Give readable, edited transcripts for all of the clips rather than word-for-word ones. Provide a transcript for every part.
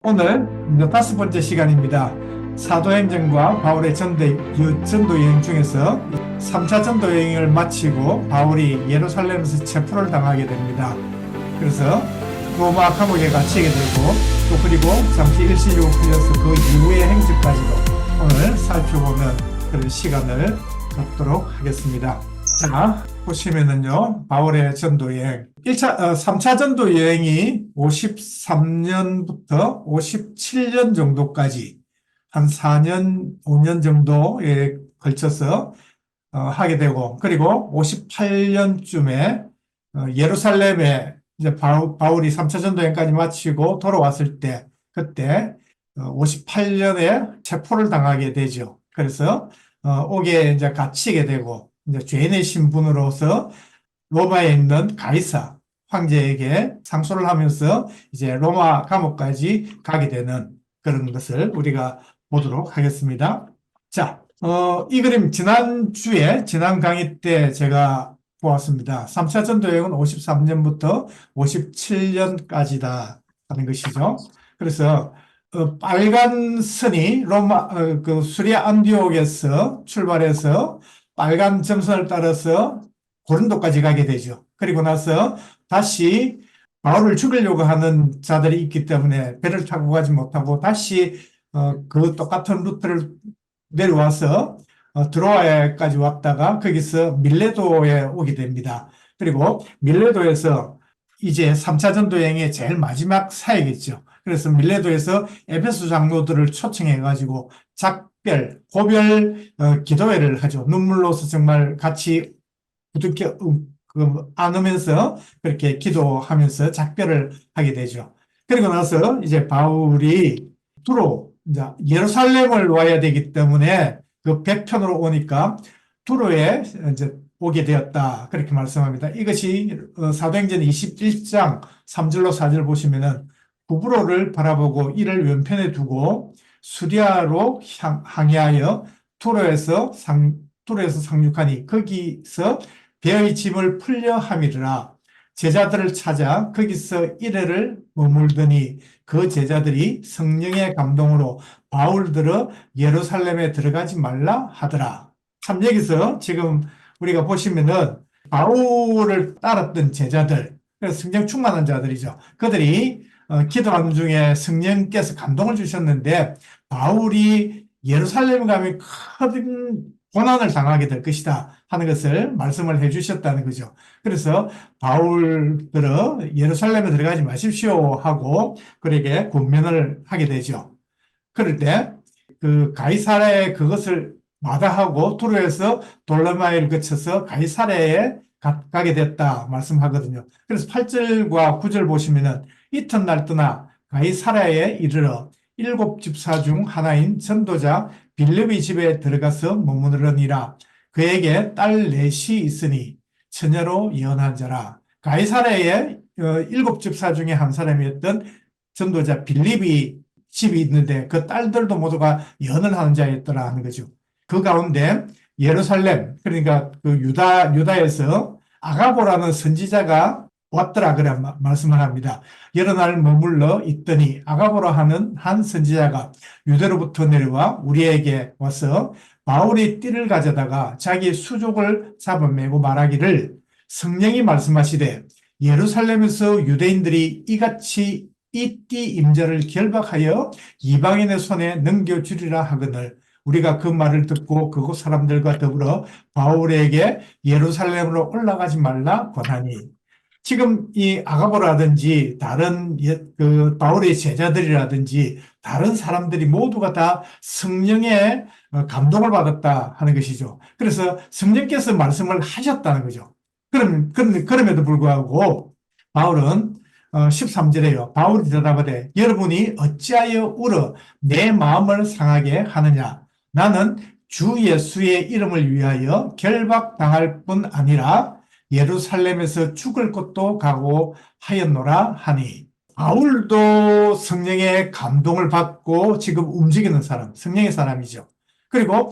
오늘 이제 5번째 시간입니다. 사도행전과 바울의 전도 여행 중에서 3차 전도 여행을 마치고 바울이 예루살렘에서 체포를 당하게 됩니다. 그래서 로마 감옥에 갇히게 되고 또 그리고 잠시 일시적으로 풀려서 그 이후의 행적까지도 오늘 살펴보는 그런 시간을 갖도록 하겠습니다. 자, 보시면은요, 바울의 전도여행. 3차 전도여행이 53년부터 57년 정도까지 한 4년, 5년 정도에 걸쳐서 하게 되고, 그리고 58년쯤에 예루살렘에 이제 바울이 3차 전도여행까지 마치고 돌아왔을 때, 그때 58년에 체포를 당하게 되죠. 그래서 옥에 이제 갇히게 되고, 이제 죄인의 신분으로서 로마에 있는 가이사 황제에게 상소를 하면서 이제 로마 감옥까지 가게 되는 그런 것을 우리가 보도록 하겠습니다. 자, 이 그림 지난 강의 때 제가 보았습니다. 3차 전도여행은 53년부터 57년까지다 하는 것이죠. 그래서 빨간 선이 그 수리아 안디옥에서 출발해서 빨간 점선을 따라서 고린도까지 가게 되죠. 그리고 나서 다시 바울을 죽이려고 하는 자들이 있기 때문에 배를 타고 가지 못하고 다시 그 똑같은 루트를 내려와서 드로아에까지 왔다가 거기서 밀레도에 오게 됩니다. 그리고 밀레도에서 이제 3차 전도 여행의 제일 마지막 사역이죠. 그래서 밀레도에서 에베소 장로들을 초청해가지고 고별 기도회를 하죠. 눈물로서 정말 같이 부둥켜 안으면서 그렇게 기도하면서 작별을 하게 되죠. 그리고 나서 이제 바울이 두로 이제 예루살렘을 와야 되기 때문에 그 배편으로 오니까 두로에 이제 오게 되었다. 그렇게 말씀합니다. 이것이 사도행전 21장 3절로 4절 보시면은 구브로를 바라보고 이를 왼편에 두고 수리아로 항해하여 투로에서 상륙하니 거기서 배의 짐을 풀려 함이라. 제자들을 찾아 거기서 이래를 머물더니 그 제자들이 성령의 감동으로 바울들어 예루살렘에 들어가지 말라 하더라. 참 여기서 지금 우리가 보시면은 바울을 따랐던 제자들, 성령 충만한 자들이죠. 그들이 기도하는 중에 성령께서 감동을 주셨는데 바울이 예루살렘에 가면 큰 고난을 당하게 될 것이다 하는 것을 말씀을 해주셨다는 거죠. 그래서 바울들은 예루살렘에 들어가지 마십시오 하고 그에게 권면을 하게 되죠. 그럴 때 그 가이사랴에 그것을 마다하고 투로에서 돌로마이를 거쳐서 가이사랴에 가게 됐다 말씀하거든요. 그래서 8절과 9절 보시면은 이튿날 떠나 가이사랴에 이르러 7집사 중 하나인 전도자 빌립의 집에 들어가서 머무르니라. 그에게 딸 넷이 있으니 처녀로 예언한 자라. 가이사랴에 7집사 중에 한 사람이었던 전도자 빌립이 집이 있는데 그 딸들도 모두가 예언을 하는 자였더라 하는 거죠. 그 가운데 예루살렘, 그러니까 그 유다에서 아가보라는 선지자가 왔더라 그래 말씀을 합니다. 여러 날 머물러 있더니 아가보라 하는 한 선지자가 유대로부터 내려와 우리에게 와서 바울이 띠를 가져다가 자기 수족을 잡아매고 말하기를 성령이 말씀하시되 예루살렘에서 유대인들이 이같이 이 띠 임자를 결박하여 이방인의 손에 넘겨주리라 하거늘 우리가 그 말을 듣고 그곳 사람들과 더불어 바울에게 예루살렘으로 올라가지 말라 권하니. 지금 이 아가보라든지 다른 그 바울의 제자들이라든지 다른 사람들이 모두가 다 성령의 감동을 받았다 하는 것이죠. 그래서 성령께서 말씀을 하셨다는 거죠. 그럼에도 불구하고 바울은 13절에요. 바울이 대답하되 여러분이 어찌하여 울어 내 마음을 상하게 하느냐. 나는 주 예수의 이름을 위하여 결박당할 뿐 아니라 예루살렘에서 죽을 것도 각오하였노라 하니. 바울도 성령의 감동을 받고 지금 움직이는 사람, 성령의 사람이죠. 그리고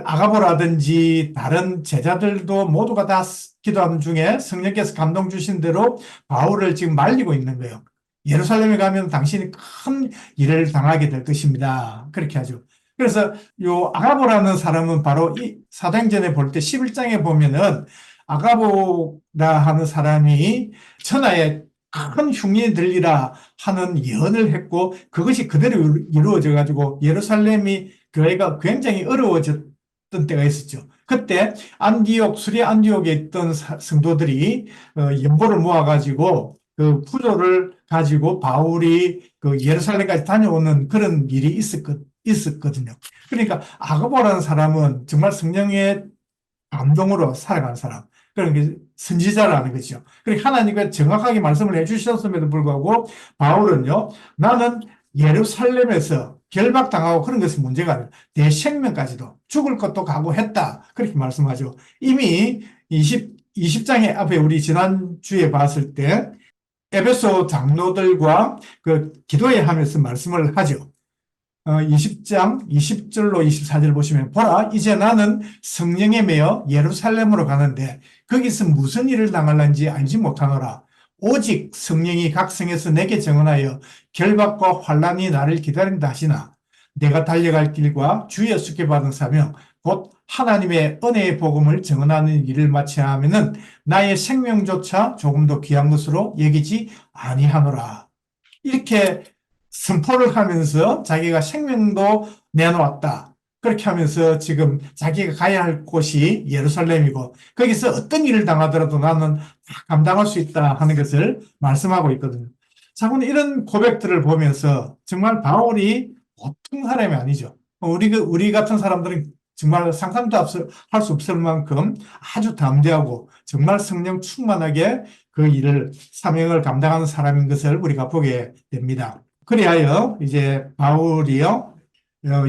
아가보라든지 다른 제자들도 모두가 다 기도하는 중에 성령께서 감동 주신 대로 바울을 지금 말리고 있는 거예요. 예루살렘에 가면 당신이 큰 일을 당하게 될 것입니다. 그렇게 하죠. 그래서 요 아가보라는 사람은 바로 이 사도행전에 볼 때 11장에 보면은 아가보라 하는 사람이 천하에 큰 흉년이 들리라 하는 예언을 했고 그것이 그대로 이루어져 가지고 예루살렘이 교회가 굉장히 어려워졌던 때가 있었죠. 그때 수리 안디옥에 있던 성도들이 연보를 모아가지고 그 부조를 가지고 바울이 그 예루살렘까지 다녀오는 그런 일이 있었거든요. 그러니까 아가보라는 사람은 정말 성령의 감동으로 살아가는 사람. 그러니까 선지자라는 거죠. 그러니까 하나님과 정확하게 말씀을 해주셨음에도 불구하고 바울은요, 나는 예루살렘에서 결박당하고 그런 것은 문제가 아니라 내 생명까지도 죽을 것도 각오했다. 그렇게 말씀하죠. 이미 20장의 앞에 우리 지난주에 봤을 때 에베소 장로들과 그 기도회 하면서 말씀을 하죠. 20장 20절로 24절 보시면 보라 이제 나는 성령에 매여 예루살렘으로 가는데 거기서 무슨 일을 당할는지 알지 못하노라. 오직 성령이 각성에서 내게 증언하여 결박과 환난이 나를 기다린다 하시나 내가 달려갈 길과 주 예수께 받은 사명 곧 하나님의 은혜의 복음을 증언하는 일을 마쳐야 하면은 나의 생명조차 조금 더 귀한 것으로 여기지 아니하노라. 이렇게 선포를 하면서 자기가 생명도 내놓았다. 그렇게 하면서 지금 자기가 가야 할 곳이 예루살렘이고 거기서 어떤 일을 당하더라도 나는 다 감당할 수 있다 하는 것을 말씀하고 있거든요. 자, 오늘 이런 고백들을 보면서 정말 바울이 보통 사람이 아니죠. 우리 같은 사람들은 정말 상상도 할 수 없을 만큼 아주 담대하고 정말 성령 충만하게 그 일을, 사명을 감당하는 사람인 것을 우리가 보게 됩니다. 그리하여 이제 바울이요,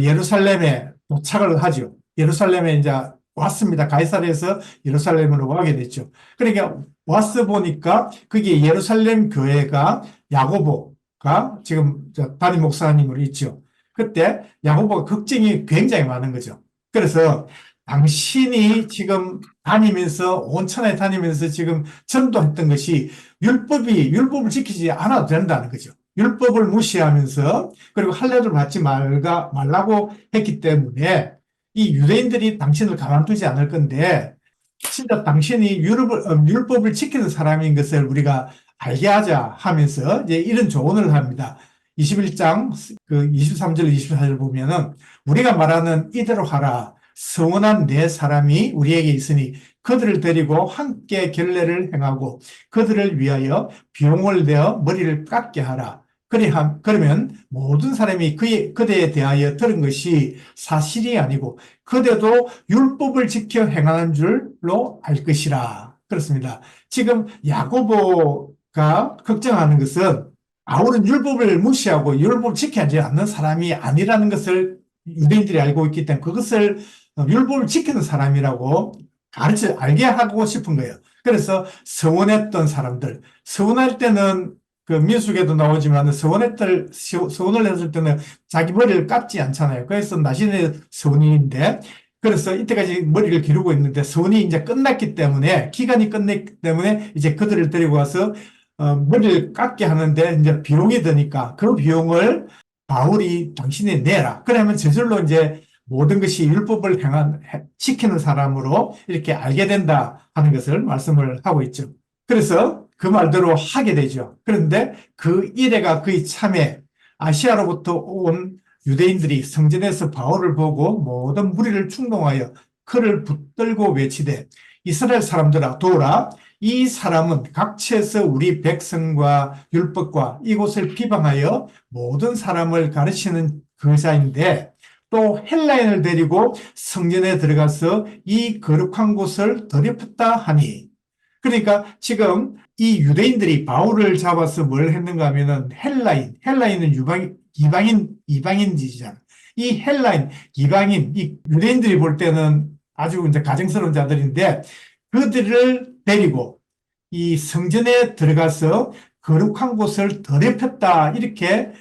예루살렘에 도착을 하죠. 예루살렘에 이제 왔습니다. 가이사랴에서 예루살렘으로 가게 됐죠. 그러니까 와서 보니까 그게 예루살렘 교회가 야고보가 지금 담임 목사님으로 있죠. 그때 야고보가 걱정이 굉장히 많은 거죠. 그래서 당신이 지금 다니면서 온 천하에 다니면서 지금 전도했던 것이 율법을 지키지 않아도 된다는 거죠. 율법을 무시하면서 그리고 할례를 받지 말라고 했기 때문에 이 유대인들이 당신을 가만두지 않을 건데 진짜 당신이 율법을 지키는 사람인 것을 우리가 알게 하자 하면서 이제 이런 조언을 합니다. 21장 그 23절 24절 보면은 우리가 말하는 이대로 하라. 서원한 네 사람이 우리에게 있으니 그들을 데리고 함께 결례를 행하고 그들을 위하여 비용을 내어 머리를 깎게 하라. 그러면 모든 사람이 그대에 대하여 들은 것이 사실이 아니고 그대도 율법을 지켜 행하는 줄로 알 것이라. 그렇습니다. 지금 야고보가 걱정하는 것은 바울은 율법을 무시하고 율법을 지키지 않는 사람이 아니라는 것을 유대인들이 알고 있기 때문에 그것을 율법을 지키는 사람이라고 알게 하고 싶은 거예요. 그래서 서원했던 사람들, 서원할 때는 그 민수기에도 나오지만 서원을 했을 때는 자기 머리를 깎지 않잖아요. 그래서 나신의 서원인데 그래서 이때까지 머리를 기르고 있는데 서원이 이제 끝났기 때문에 기간이 끝났기 때문에 이제 그들을 데리고 와서 머리를 깎게 하는데 이제 비용이 드니까 그 비용을 바울이 당신이 내라. 그러면 저절로 이제 모든 것이 율법을 지키는 사람으로 이렇게 알게 된다 하는 것을 말씀을 하고 있죠. 그래서 그 말대로 하게 되죠. 그런데 그 이래가 거의 참에 아시아로부터 온 유대인들이 성전에서 바울을 보고 모든 무리를 충동하여 그를 붙들고 외치되 이스라엘 사람들아 도라 이 사람은 각처에서 우리 백성과 율법과 이곳을 비방하여 모든 사람을 가르치는 그자인데 또 헬라인을 데리고 성전에 들어가서 이 거룩한 곳을 더럽혔다 하니 그러니까 지금 이 유대인들이 바울을 잡아서 뭘 했는가 하면은 헬라인은 이방인이잖아. 이 헬라인, 이방인, 이 유대인들이 볼 때는 아주 이제 가증스러운 자들인데 그들을 데리고 이 성전에 들어가서 거룩한 곳을 더럽혔다 이렇게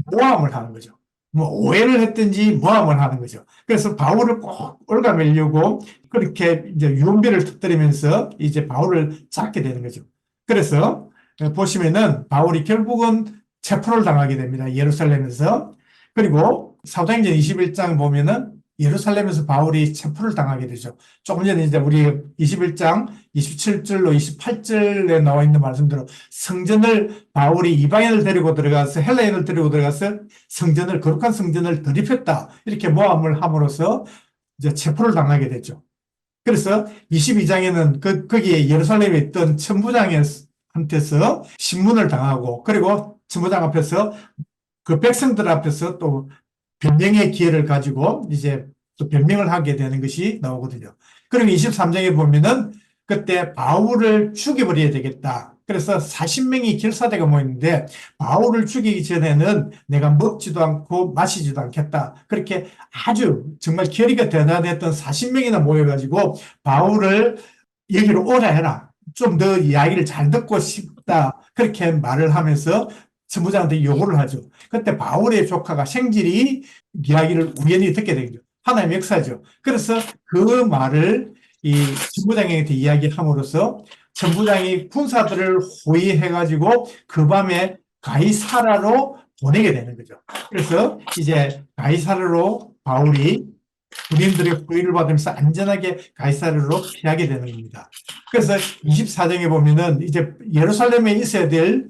모함을 하는 거죠. 뭐 오해를 했든지 모함을 하는 거죠. 그래서 바울을 꼭 올가매려고 그렇게 이제 유언비를 터뜨리면서 이제 바울을 잡게 되는 거죠. 그래서 보시면은 바울이 결국은 체포를 당하게 됩니다. 예루살렘에서. 그리고 사도행전 21장 보면은 예루살렘에서 바울이 체포를 당하게 되죠. 조금 전에 이제 우리 21장 27절로 28절에 나와 있는 말씀대로 성전을 바울이 이방인을 데리고 들어가서 헬라인을 데리고 들어가서 성전을 거룩한 성전을 더럽혔다. 이렇게 모함을 함으로써 이제 체포를 당하게 됐죠. 그래서 22장에는 거기에 예루살렘에 있던 천부장한테서 신문을 당하고 그리고 천부장 앞에서 그 백성들 앞에서 또 변명의 기회를 가지고 이제 또 변명을 하게 되는 것이 나오거든요. 그리고 23장에 보면은 그때 바울을 죽여버려야 되겠다. 그래서 40명이 결사대가 모였는데 바울을 죽이기 전에는 내가 먹지도 않고 마시지도 않겠다. 그렇게 아주 정말 결의가 대단했던 40명이나 모여가지고 바울을 여기로 오라 해라. 좀 더 이야기를 잘 듣고 싶다. 그렇게 말을 하면서 천부장한테 요구를 하죠. 그때 바울의 조카가 생질이 이야기를 우연히 듣게 된 거죠. 하나님의 역사죠. 그래서 그 말을 이 천부장한테 이야기함으로써 천부장이 군사들을 호위해가지고 그 밤에 가이사라로 보내게 되는 거죠. 그래서 이제 가이사라로 바울이 군인들의 호위를 받으면서 안전하게 가이사라로 피하게 되는 겁니다. 그래서 24장에 보면은 이제 예루살렘에 있어야 될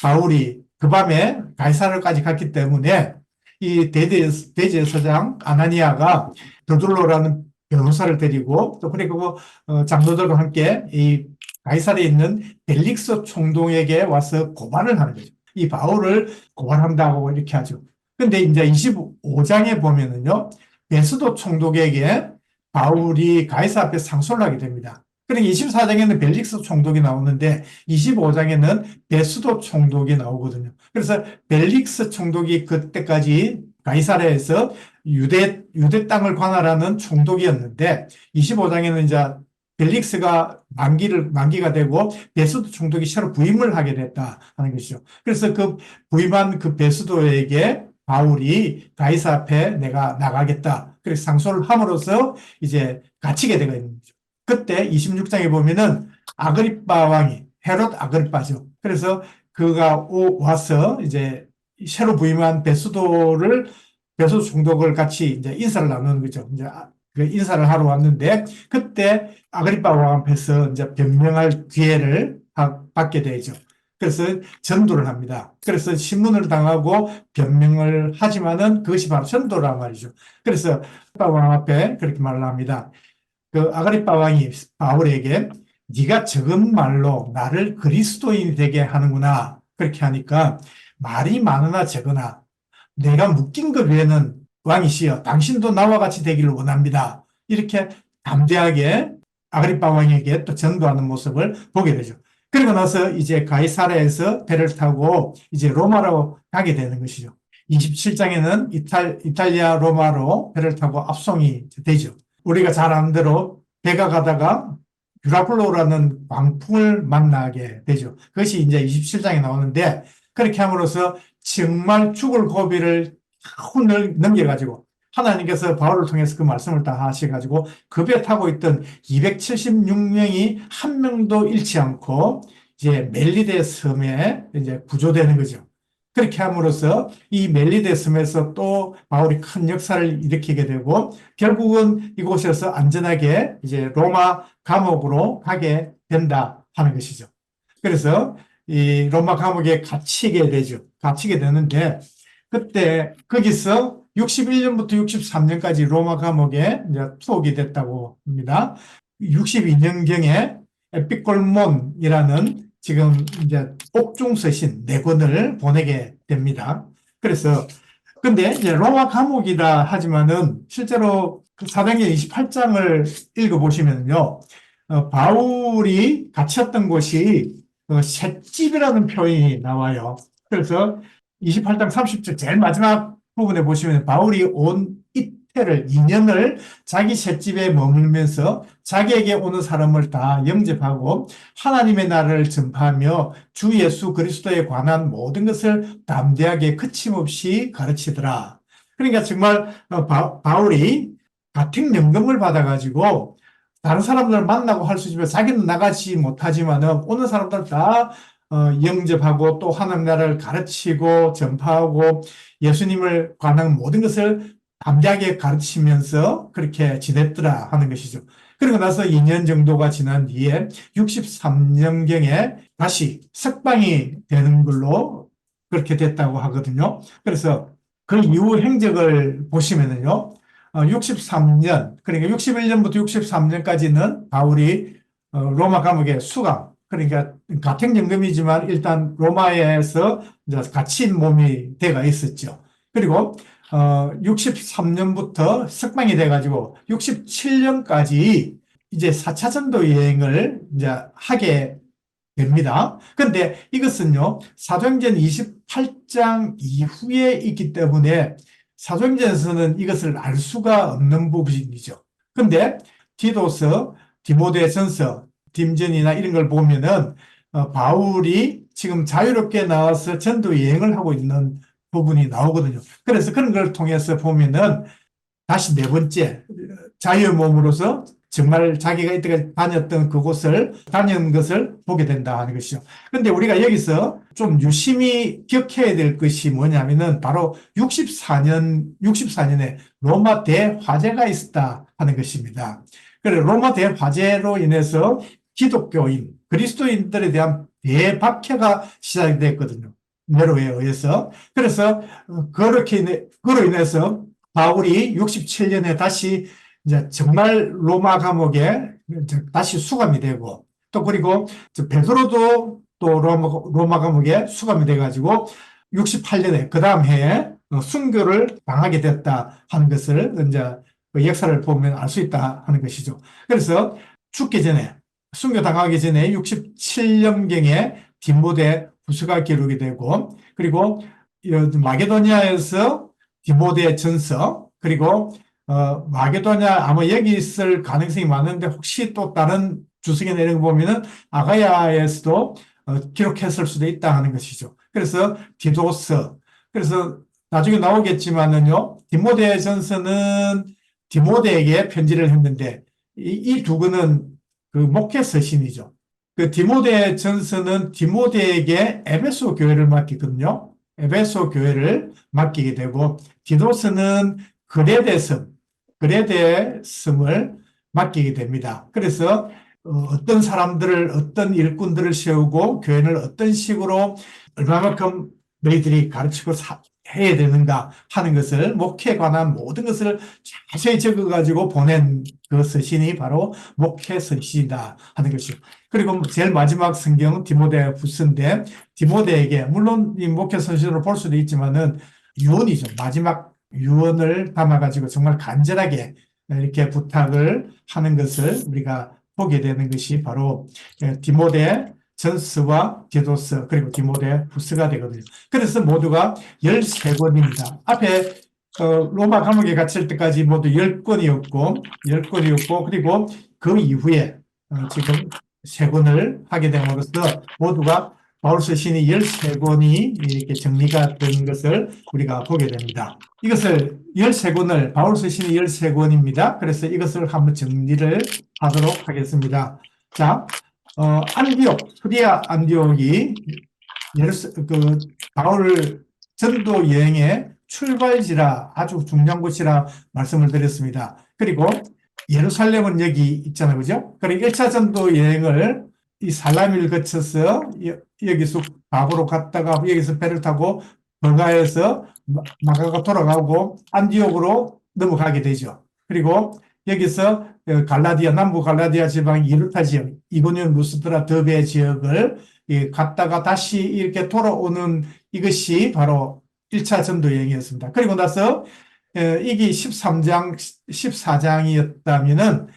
바울이 그 밤에 가이사르까지 갔기 때문에 이 대제사장 아나니아가 더둘로라는 변호사를 데리고 또 그리고 장로들과 함께 이 가이사르에 있는 벨릭스 총독에게 와서 고발을 하는 거죠. 이 바울을 고발한다고 이렇게 하죠. 근데 이제 25장에 보면은요, 베스도 총독에게 바울이 가이사 앞에 상소를 하게 됩니다. 그러니까 24장에는 벨릭스 총독이 나오는데 25장에는 베스도 총독이 나오거든요. 그래서 벨릭스 총독이 그때까지 가이사랴에서 유대 땅을 관할하는 총독이었는데 25장에는 이제 벨릭스가 만기가 되고 베스도 총독이 새로 부임을 하게 됐다 하는 것이죠. 그래서 그 부임한 그 베스도에게 바울이 가이사 앞에 내가 나가겠다. 그래서 상소를 함으로써 이제 갇히게 되고 있는 거죠. 그때 26장에 보면은 아그리빠 왕이 헤롯 아그리빠죠. 그래서 그가 와서 이제 새로 부임한 베스도 총독을 같이 이제 인사를 나누는 거죠. 이제 그 인사를 하러 왔는데 그때 아그리빠 왕 앞에서 이제 변명할 기회를 받게 되죠. 그래서 전도를 합니다. 그래서 신문을 당하고 변명을 하지만은 그것이 바로 전도란 말이죠. 그래서 아그리빠 왕 앞에 그렇게 말을 합니다. 그 아그리빠 왕이 바울에게 네가 적은 말로 나를 그리스도인이 되게 하는구나. 그렇게 하니까 말이 많으나 적으나 내가 묶인 것 외에는 왕이시여 당신도 나와 같이 되기를 원합니다. 이렇게 담대하게 아그리빠 왕에게 또 전도하는 모습을 보게 되죠. 그리고 나서 이제 가이사랴에서 배를 타고 이제 로마로 가게 되는 것이죠. 27장에는 이탈리아 로마로 배를 타고 압송이 되죠. 우리가 잘 아는 대로 배가 가다가 유라클로라는 광풍을 만나게 되죠. 그것이 이제 27장에 나오는데 그렇게 함으로써 정말 죽을 고비를 넘겨가지고 하나님께서 바울을 통해서 그 말씀을 다 하셔가지고 그 배 타고 있던 276명이 한 명도 잃지 않고 이제 멜리데 섬에 이제 구조되는 거죠. 그렇게 함으로써 이 멜리데 섬에서 또 바울이 큰 역사를 일으키게 되고 결국은 이곳에서 안전하게 이제 로마 감옥으로 가게 된다 하는 것이죠. 그래서 이 로마 감옥에 갇히게 되죠. 갇히게 되는데 그때 거기서 61년부터 63년까지 로마 감옥에 이제 투옥이 됐다고 합니다. 62년경에 에피골몬이라는 지금 이제 옥중서신 4권을 보내게 됩니다. 그래서 근데 이제 로마 감옥이라 하지만은 실제로 그 사도행전 28장을 읽어보시면요, 바울이 갇혔던 곳이 셋집이라는 표현이 나와요. 그래서 28장 30절 제일 마지막 부분에 보시면 바울이 온 이태를 2년을 자기 셋집에 머물면서 자기에게 오는 사람을 다 영접하고 하나님의 나라를 전파하며 주 예수 그리스도에 관한 모든 것을 담대하게 거침없이 가르치더라. 그러니까 정말 바울이 같은 연금을 받아가지고 다른 사람들을 만나고 할 수 있지만 자기는 나가지 못하지만 오는 사람들 다 영접하고 또 하나님 나라를 가르치고 전파하고 예수님을 관한 모든 것을 담대하게 가르치면서 그렇게 지냈더라 하는 것이죠. 그리고 나서 2년 정도가 지난 뒤에 63년경에 다시 석방이 되는 걸로 그렇게 됐다고 하거든요. 그래서 그 이후 행적을 보시면은요, 63년, 그러니까 61년부터 63년까지는 바울이 로마 감옥에 수감, 그러니까 가택연금이지만 일단 로마에서 이제 갇힌 몸이 돼가 있었죠. 그리고 63년부터 석방이 돼가지고 67년까지 이제 4차 전도 여행을 이제 하게 됩니다. 그런데 이것은요, 사도행전 28장 이후에 있기 때문에 사도행전에서는 이것을 알 수가 없는 부분이죠. 근데 디도서, 디모데전서, 딤전이나 이런 걸 보면은 바울이 지금 자유롭게 나와서 전도 여행을 하고 있는 부분이 나오거든요. 그래서 그런 걸 통해서 보면은 다시 네 번째 자유의 몸으로서 정말 자기가 이때까지 다녔던 그곳을 다닌 것을 보게 된다 하는 것이죠. 그런데 우리가 여기서 좀 유심히 기억해야 될 것이 뭐냐면은 바로 64년에 로마 대화재가 있었다 하는 것입니다. 그래 로마 대화재로 인해서 기독교인, 그리스도인들에 대한 대박해가 시작이 됐거든요. 네로에 의해서. 그래서 그로 인해서 바울이 67년에 다시 이제 정말 로마 감옥에 다시 수감이 되고 또 그리고 베드로도 또 로마 감옥에 수감이 돼가지고 68년에 그 다음 해에 순교를 당하게 됐다 하는 것을 이제 그 역사를 보면 알 수 있다 하는 것이죠. 그래서 죽기 전에 순교 당하기 전에 67년경에 디모데 후서가 기록이 되고 그리고 마게도니아에서 디모데 전서 그리고 마게도냐 아마 여기 있을 가능성이 많은데 혹시 또 다른 주석에 내린 거 보면은 아가야에서도 기록했을 수도 있다 하는 것이죠. 그래서 디도서 그래서 나중에 나오겠지만은요 디모데 전서는 디모데에게 편지를 했는데 이 두 권은 그 목회 서신이죠. 그 디모데 전서는 디모데에게 에베소 교회를 맡기거든요. 에베소 교회를 맡기게 되고 디도서는 그레데 섬을 맡기게 됩니다. 그래서 어떤 사람들을 어떤 일꾼들을 세우고 교회를 어떤 식으로 얼마만큼 너희들이 가르치고 해야 되는가 하는 것을 목회에 관한 모든 것을 자세히 적어가지고 보낸 그 서신이 바로 목회 서신이다 하는 것이죠. 그리고 제일 마지막 성경은 디모데 후서인데 디모데에게 물론 이 목회 서신으로 볼 수도 있지만은 유언이죠. 마지막 유언을 담아가지고 정말 간절하게 이렇게 부탁을 하는 것을 우리가 보게 되는 것이 바로 디모데 전서와 디도서 그리고 디모데 후서가 되거든요. 그래서 모두가 13권입니다. 앞에 로마 감옥에 갇힐 때까지 모두 10권이었고 그리고 그 이후에 지금 3권을 하게 됨으로써 모두가 바울서 신이 13권이 이렇게 정리가 된 것을 우리가 보게 됩니다. 이것을 13권을 바울서 신이 13권입니다. 그래서 이것을 한번 정리를 하도록 하겠습니다. 자, 수리아 안디옥이 바울 전도 여행의 출발지라 아주 중요한 곳이라 말씀을 드렸습니다. 그리고 예루살렘은 여기 있잖아요. 그죠? 그리고 1차 전도 여행을 이 살라미를 거쳐서 여기서 바보로 갔다가 여기서 배를 타고 버가에서 마가가 돌아가고 안디옥으로 넘어가게 되죠. 그리고 여기서 남부 갈라디아 지방 이루타 지역, 이고니온 루스드라 더베 지역을 갔다가 다시 이렇게 돌아오는 이것이 바로 1차 전도 여행이었습니다. 그리고 나서 이게 14장이었다면은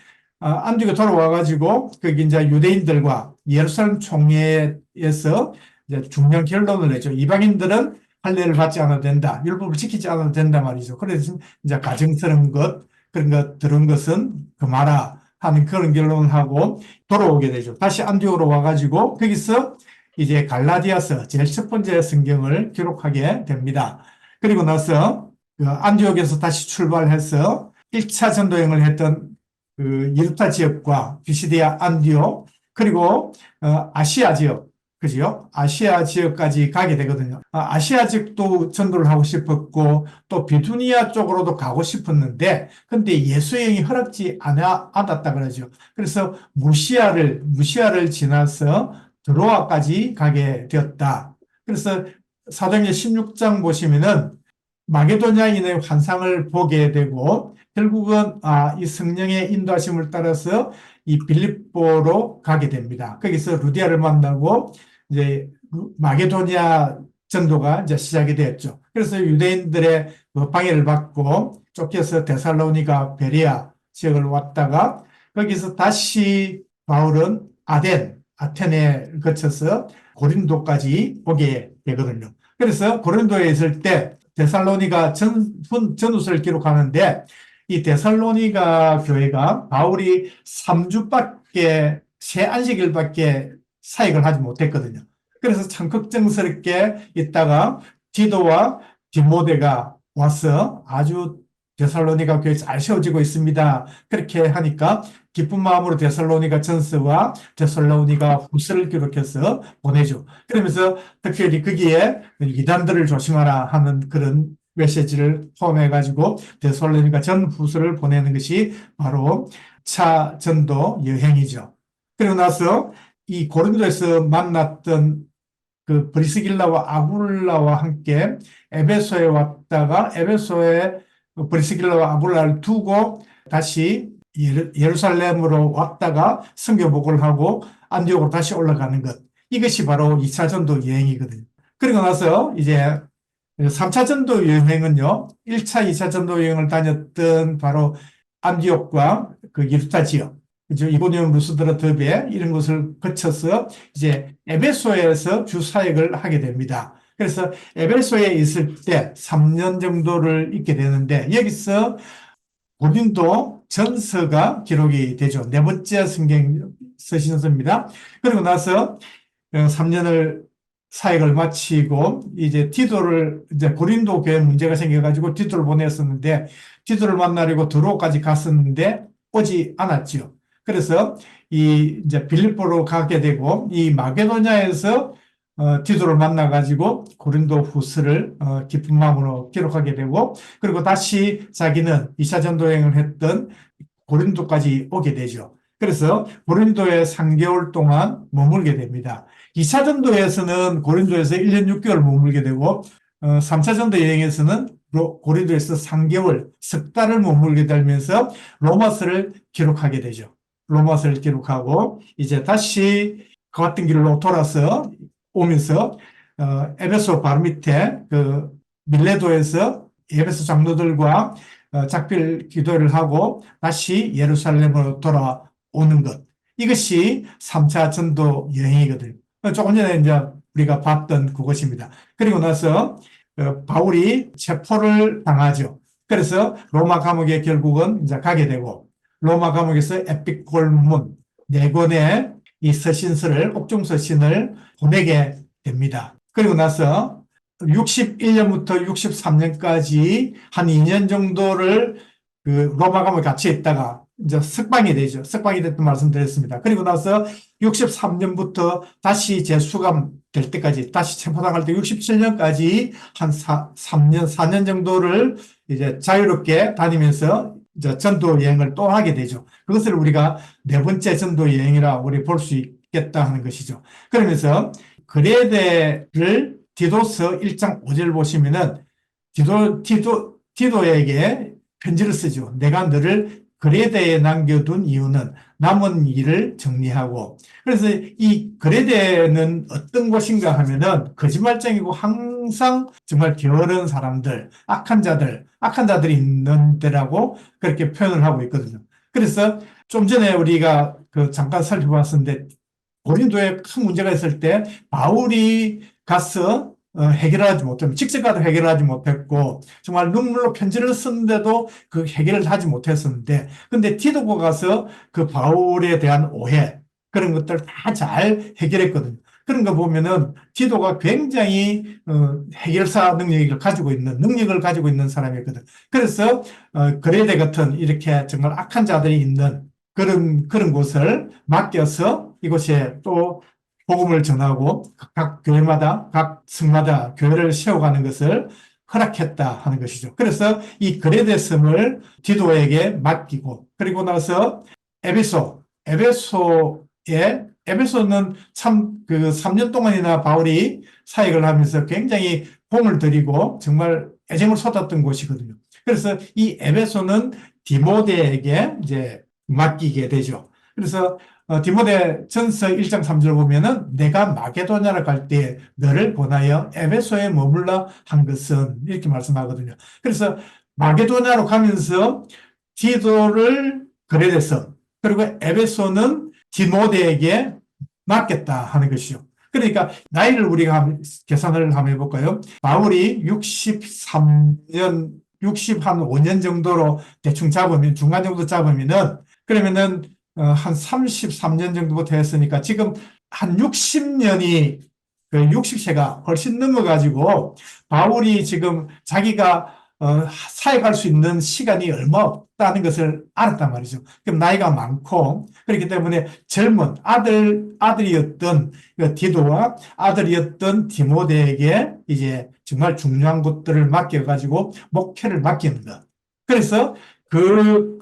안디옥에 돌아와가지고 거기 이제 유대인들과 예루살렘 총회에서 이제 중요한 결론을 내죠. 이방인들은 할례를 받지 않아도 된다. 율법을 지키지 않아도 된다 말이죠. 그래서 이제 가정스러운 것 그런 것 들은 것은 그마라 하는 그런 결론을 하고 돌아오게 되죠. 다시 안디옥으로 와가지고 거기서 이제 갈라디아서 제일 첫 번째 성경을 기록하게 됩니다. 그리고 나서 안디옥에서 다시 출발해서 1차 전도여행을 했던 그 이루타 지역과 비시디아 안디옥 그리고 아시아 지역 그죠? 아시아 지역까지 가게 되거든요. 아시아 지역도 전도를 하고 싶었고, 또 비두니아 쪽으로도 가고 싶었는데, 근데 예수행이 허락지 않았다 그러죠. 그래서 무시아를 지나서 드로아까지 가게 되었다. 그래서 사도행전 16장 보시면은 마게도냐인의 환상을 보게 되고, 결국은 이 성령의 인도하심을 따라서 이 빌립보로 가게 됩니다. 거기서 루디아를 만나고 이제 마게도니아 전도가 이제 시작이 되었죠. 그래서 유대인들의 그 방해를 받고 쫓겨서 데살로니가 베레아 지역을 왔다가 거기서 다시 바울은 아테네 거쳐서 고린도까지 오게 되거든요. 그래서 고린도에 있을 때 데살로니가 전후서를 기록하는데 이 데살로니가 교회가 바울이 3주밖에 새 안식일밖에 사역을 하지 못했거든요. 그래서 참 걱정스럽게 있다가 디도와 디모데가 와서 아주 데살로니가 교회 잘 세워지고 있습니다. 그렇게 하니까 기쁜 마음으로 데살로니가 전서와 데살로니가 후서를 기록해서 보내죠. 그러면서 특별히 거기에 이단들을 조심하라 하는 그런 메시지를 포함해가지고 데살로니가 전 후서를 보내는 것이 바로 차 전도 여행이죠. 그리고 나서 이 고린도에서 만났던 그 브리스길라와 아굴라와 함께 에베소에 왔다가 에베소에 브리스길라와 아굴라를 두고 다시 예루살렘으로 왔다가 선교 복음을 하고 안디옥으로 다시 올라가는 것. 이것이 바로 2차 전도 여행이거든요. 그리고 나서 이제 3차 전도 여행은요, 1차, 2차 전도 여행을 다녔던 바로 안디옥과 그 유타 지역, 그죠? 이고니온 루스드라 더베 이런 곳을 거쳐서 이제 에베소에서 주 사역을 하게 됩니다. 그래서 에베소에 있을 때 3년 정도를 있게 되는데 여기서 고린도 전서가 기록이 되죠. 네 번째 성경 서신서입니다. 그리고 나서 3년을 사역을 마치고 이제 티도를 이제 고린도 교회 문제가 생겨가지고 티도를 보냈었는데 티도를 만나려고 드로까지 갔었는데 오지 않았죠. 그래서 이 이제 빌립보로 가게 되고 이 마게도냐에서 티도를 만나가지고 고린도 후서를 기쁜 마음으로 기록하게 되고 그리고 다시 자기는 2차 전도여행을 했던 고린도까지 오게 되죠. 그래서 고린도에 3개월 동안 머물게 됩니다. 2차 전도에서는 고린도에서 1년 6개월 머물게 되고 3차 전도 여행에서는 고린도에서 3개월, 석 달을 머물게 되면서 로마서를 기록하게 되죠. 로마서를 기록하고 이제 다시 그 같은 길로 돌아서 오면서 에베소 바로 밑에 그 밀레도에서 에베소 장로들과 작별 기도를 하고 다시 예루살렘으로 돌아오는 것. 이것이 3차 전도 여행이거든요. 조금 전에 이제 우리가 봤던 그것입니다. 그리고 나서 바울이 체포를 당하죠. 그래서 로마 감옥에 결국은 이제 가게 되고 로마 감옥에서 에피골문 네 권의 이 서신서를 옥중 서신을 보내게 됩니다. 그리고 나서 61년부터 63년까지 한 2년 정도를 그 로마 감옥에 같이 있다가 이제 석방이 되죠. 석방이 됐던 말씀드렸습니다. 그리고 나서 63년부터 다시 재수감 될 때까지 다시 체포당할 때 67년까지 한 3년, 4년 정도를 이제 자유롭게 다니면서 이제 전도 여행을 또 하게 되죠. 그것을 우리가 네 번째 전도 여행이라 우리 볼 수 있겠다 하는 것이죠. 그러면서 그레데를 디도서 1장 5절 보시면은 디도에게 편지를 쓰죠. 내가 너를 그레데에 남겨둔 이유는 남은 일을 정리하고. 그래서 이 그레데는 어떤 곳인가 하면은 거짓말쟁이고 항상 정말 게으른 사람들, 악한 자들이 있는 데라고 그렇게 표현을 하고 있거든요. 그래서 좀 전에 우리가 그 잠깐 살펴봤었는데 고린도에 큰 문제가 있을 때 바울이 가서 해결하지 못했고 직접 가도 해결하지 못했고 정말 눈물로 편지를 썼는데도 그 해결을 하지 못했었는데 근데 디도가 가서 그 바울에 대한 오해 그런 것들 다 잘 해결했거든요. 그런 거 보면은 디도가 굉장히 해결사 능력을 가지고 있는 사람이었거든. 그래서 그레데 같은 이렇게 정말 악한 자들이 있는 그런 곳을 맡겨서 이곳에 또 복음을 전하고 각 교회마다, 각 성마다 교회를 세워가는 것을 허락했다 하는 것이죠. 그래서 이 그레데섬을 디도에게 맡기고, 그리고 나서 에베소는 참 그 3년 동안이나 바울이 사역을 하면서 굉장히 공을 들이고 정말 애정을 쏟았던 곳이거든요. 그래서 이 에베소는 디모데에게 이제 맡기게 되죠. 그래서 디모데 전서 1장 3절 보면은 내가 마게도냐를 갈 때 너를 보내어 에베소에 머물러 한 것은 이렇게 말씀하거든요. 그래서 마게도냐로 가면서 디도를 그레데서 그리고 에베소는 디모데에게 맡겼다 하는 것이죠. 그러니까 나이를 우리가 계산을 한번 해볼까요? 바울이 63년, 60한 5년 정도로 대충 잡으면 중간 정도 잡으면은 그러면은 한 33년 정도부터 했으니까 지금 한 60년이 그 60세가 훨씬 넘어가지고 바울이 지금 자기가 사역할 수 있는 시간이 얼마 없다는 것을 알았단 말이죠. 그럼 나이가 많고 그렇기 때문에 젊은 아들이었던 디도와 아들이었던 디모데에게 이제 정말 중요한 것들을 맡겨가지고 목회를 맡기는 것. 그래서 그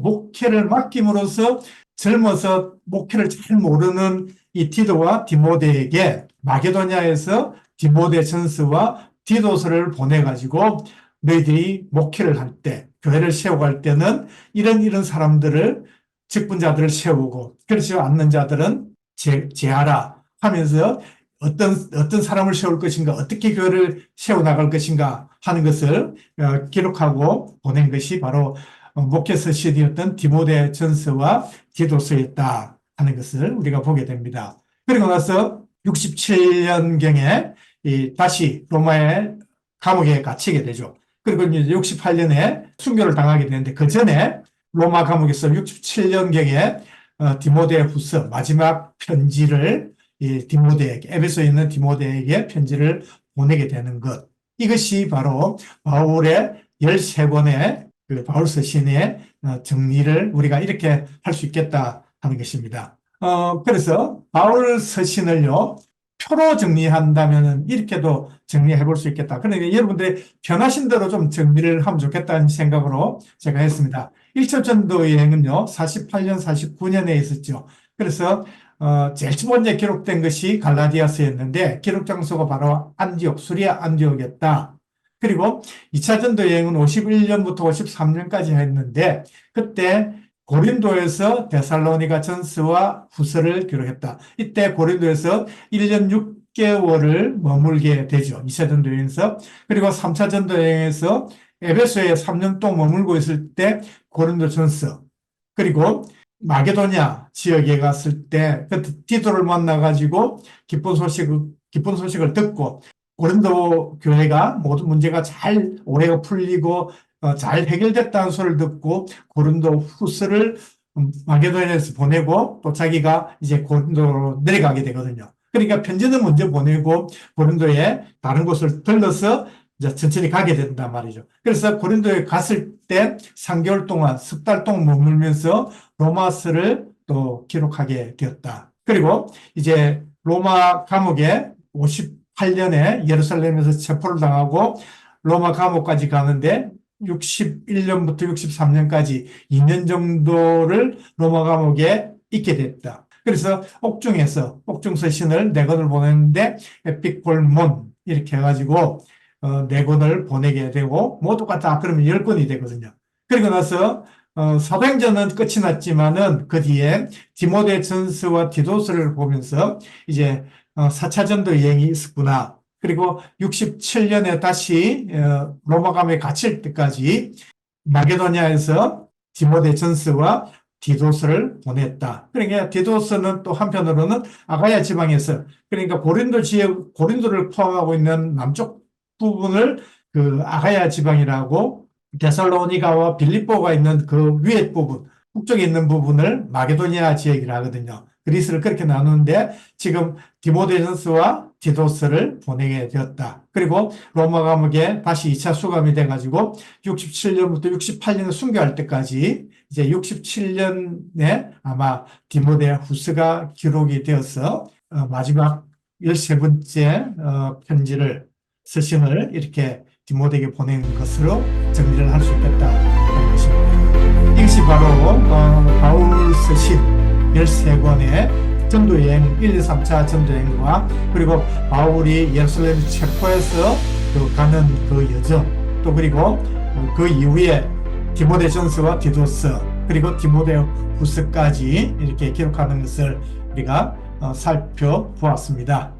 목회를 맡김으로써 젊어서 목회를 잘 모르는 이 디도와 디모데에게 마게도냐에서 디모데 전서와 디도서를 보내가지고 너희들이 목회를 할 때, 교회를 세워갈 때는 이런 사람들을, 직분자들을 세우고, 그렇지 않는 자들은 제하라 하면서 어떤 사람을 세울 것인가, 어떻게 교회를 세워나갈 것인가 하는 것을 기록하고 보낸 것이 바로 목회 서신이었던 디모데 전서와 디도서였다 하는 것을 우리가 보게 됩니다. 그리고 나서 67년경에 다시 로마의 감옥에 갇히게 되죠. 그리고 이제 68년에 순교를 당하게 되는데 그 전에 로마 감옥에서 67년경에 디모데 후서 마지막 편지를 디모데에게, 에베소에 있는 디모데에게 편지를 보내게 되는 것. 이것이 바로 바울의 13권의 그 바울 서신의 정리를 우리가 이렇게 할 수 있겠다 하는 것입니다. 그래서 바울 서신을요, 표로 정리한다면 이렇게도 정리해 볼 수 있겠다. 그러니까 여러분들이 편하신 대로 좀 정리를 하면 좋겠다는 생각으로 제가 했습니다. 1차 전도 여행은요, 48년, 49년에 있었죠. 그래서 제일 먼저 기록된 것이 갈라디아서였는데 기록 장소가 바로 안디옥, 수리아 안디옥이었다. 그리고 2차 전도 여행은 51년부터 53년까지 했는데 그때 고린도에서 데살로니가 전서와 후서를 기록했다. 이때 고린도에서 1년 6개월을 머물게 되죠. 2차 전도 여행에서. 그리고 3차 전도 여행에서 에베소에 3년 동안 머물고 있을 때 고린도 전서. 그리고 마게도냐 지역에 갔을 때 그때 디도를 만나가지고 기쁜 소식을 듣고 고린도 교회가 모든 문제가 잘 오해가 풀리고 잘 해결됐다는 소리를 듣고 고린도 후서를 마게도냐에서 보내고 또 자기가 이제 고린도로 내려가게 되거든요. 그러니까 편지는 먼저 보내고 고린도에 다른 곳을 들러서 이제 천천히 가게 된단 말이죠. 그래서 고린도에 갔을 때 3개월 동안, 석 달 동안 머물면서 로마서를 또 기록하게 되었다. 그리고 이제 로마 감옥에 58년에 예루살렘에서 체포를 당하고 로마 감옥까지 가는데 61년부터 63년까지 2년 정도를 로마 감옥에 있게 됐다. 그래서 옥중 서신을 4권을 보냈는데 에픽볼몬 이렇게 해가지고 4권을 보내게 되고 모두가 다 그러면 10권이 되거든요. 그리고 나서 사도행전은 끝이 났지만은 그 뒤에 디모데 전서와 디도서를 보면서 이제 4차 전도 여행이 있었구나. 그리고 67년에 다시 로마 감옥에 갇힐 때까지 마게도냐에서 디모데 전서와 디도서를 보냈다. 그러니까 디도서는 또 한편으로는 아가야 지방에서 그러니까 고린도 지역 고린도를 포함하고 있는 남쪽 부분을 그 아가야 지방이라고 데살로니가와 빌립보가 있는 그 위에 부분, 북쪽에 있는 부분을 마게도니아 지역이라 하거든요. 그리스를 그렇게 나누는데 지금 디모데전서와 디도서를 보내게 되었다. 그리고 로마 감옥에 다시 2차 수감이 돼가지고 67년부터 68년 순교할 때까지 이제 67년에 아마 디모데 후서가 기록이 되어서 마지막 13번째 편지를 서신을 이렇게 디모데에게 보낸 것으로 정리를 할 수 있겠다는 것입니다. 이것이 바로 바울 서신 13권의 전도여행 1, 2, 3차 전도여행과 그리고 바울이 예루살렘 체포해서 가는 그 여정 또 그리고 그 이후에 디모데전서와 디도서 그리고 디모데 후서까지 이렇게 기록하는 것을 우리가 살펴보았습니다.